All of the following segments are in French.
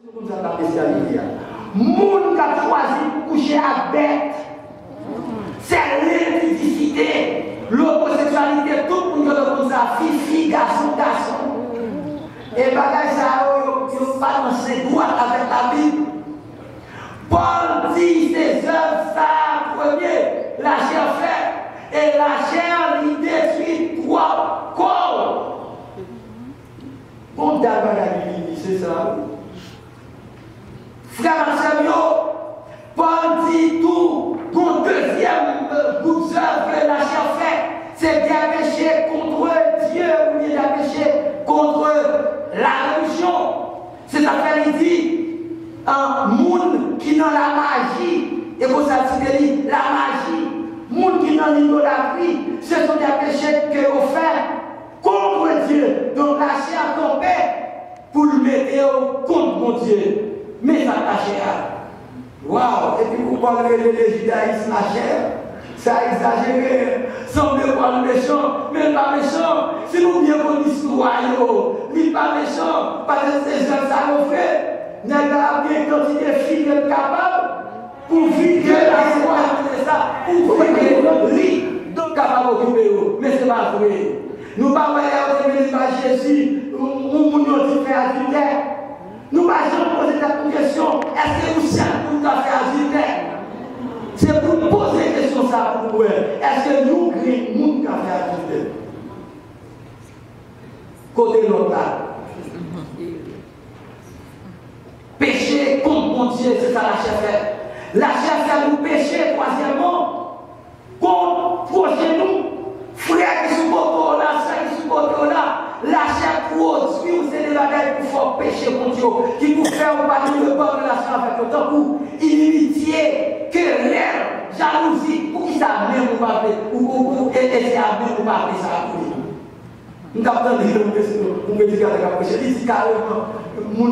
Moun qui a choisi de coucher à bête, c'est l'indificité, l'homosexualité, tout le monde comme ça, fille, garçon. Et bagage ça, ils pas dans ses droits avec la Bible. Paul dit ses œuvres, ça, premier, la chair fait, et la chair lui détruit trois corps. Bon, d'abord, c'est ça. Frère Samuel, Paul dit tout, mon deuxième groupe d'œuvres, la chair fait, c'est bien péché contre Dieu ou bien péché contre la religion. C'est affaire, il dit, un monde qui n'a la magie, et pour ça, c'est la magie, monde qui n'a l'idolâtrie, ce sont des péchés que vous faites contre Dieu. Donc la chair tombée pour le mettre contre mon Dieu. Mais ça la chair. Waouh! Et puis vous parlez de judaïsme, la chair. Ça a exagéré. Semble pas le méchant, mais pas méchant. Si nous bien connaissons l'histoire, il n'est pas méchant. Parce que ces gens, ça nous fait. Nous avons bien quantité de filles capables pour vivre la foi, pour vivre le lit, donc capable d'occuper. Mais ce n'est pas vrai. Nous ne pouvons pas Jésus, nous nous fait adultère. Nous ne pouvons pas poser cette question. Est-ce que nous sommes pour faire adultère? C'est pour poser la question ça pour vous. Est-ce que nous créons nous qui fait adultère? Côté local. Péché contre mon Dieu, c'est ça la chair fait. La chair fait nous pécher, troisièmement, contre projet nous. Frère qui sont côté là, frère qui sont côté là, la chair produit ou c'est des bagages pour faire pécher contre Dieu, qui vous fait ou pas le bon relation avec le temps pour inimitié, querelle, jalousie, pour qui ça même ou pas ou essayer à même ou pas ça pour lui. Nous avons dit on peut dire que il dit carrément, mon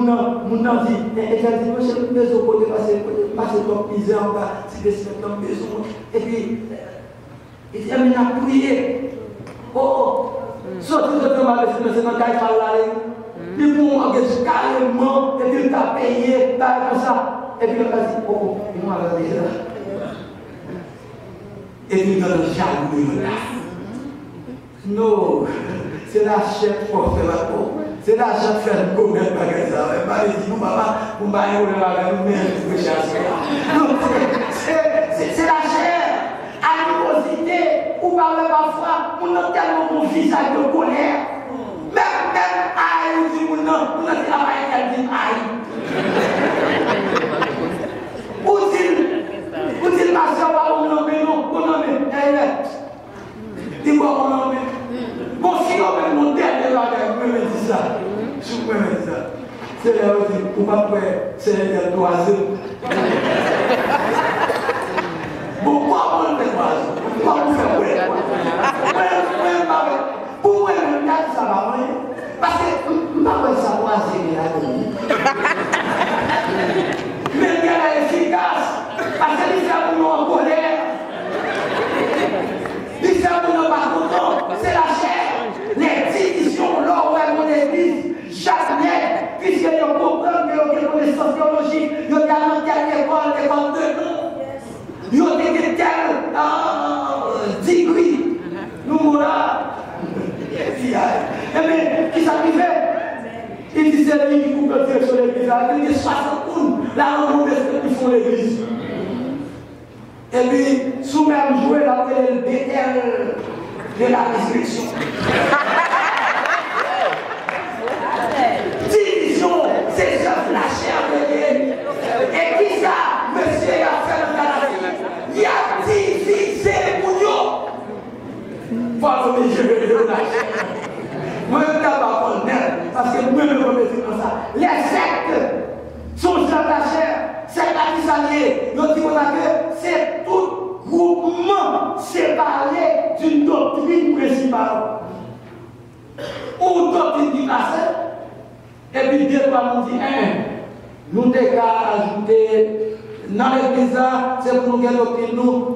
dit, et j'ai dit, monsieur, nous besoin côté passer comme misère, si des semaines besoin. Et puis, il dit, mais on a prié. Oh, surtout que tu m'as dit, c'est dans le cas de il pour engager carrément, et puis il t'a payé, comme ça. Et puis il a dit, oh, il m'a dit ça. Et puis il a dit, jaloux, non. C'est la chef pour faire la peau. C'est la chef faire le commerce par exemple. Elle m'a dit, maman, vous m'avez dit, vous c'est la chair. Animosité, ou parler parfois, on a tellement mon visage de colère. Même aïe, on dit, on a dit, ah, elle dit aïe. Ou dit, ma soeur, on nomme, on nomme, dis-moi, on nomme. Bon, si on met mon dernier bagage, je me dis ça. Je me dis ça. C'est là où je dis, pour pas faire, c'est le troisième. Pourquoi on fait troisième? Pourquoi on fait ouais? Pour moi, je regarde ça va rien. Parce que je ne sais pas ça troisième. Mais il y a efficace. Parce que les gens sont en colère. Les gens sont pas contents. C'est la chair. Les divisions, là où est mon église, chaque net, puisqu'il y a un programme, il y a une connaissance théologique, il y a une telle école, l'école de nom, il y a des tels degrés. Nous, là, et bien, qui s'arrivait? Il dit, c'est lui qui coupe le direction de l'église, il dit 60 coups, là, on nous qui font l'église. Et puis, sous même jouer, là, le bétel de la résurrection. Division, c'est ça la chair de Dieu. Et qui ça, monsieur a fait le galaxie? Il a divisé pour nous. Voilà, mais je vais le lâcher. Moi, je ne vais pas connaître, parce que moi, je me remets comme ça. Les sectes sont sur la chair. C'est là qui s'allie. Nous disons que c'est tout groupement séparé d'une doctrine principale. Ou doctrine qui passe. Et puis Dieu va nous dire, nous devons ajouter dans l'église, c'est pour nous garder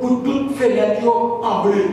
pour toute fenêtre en bleu.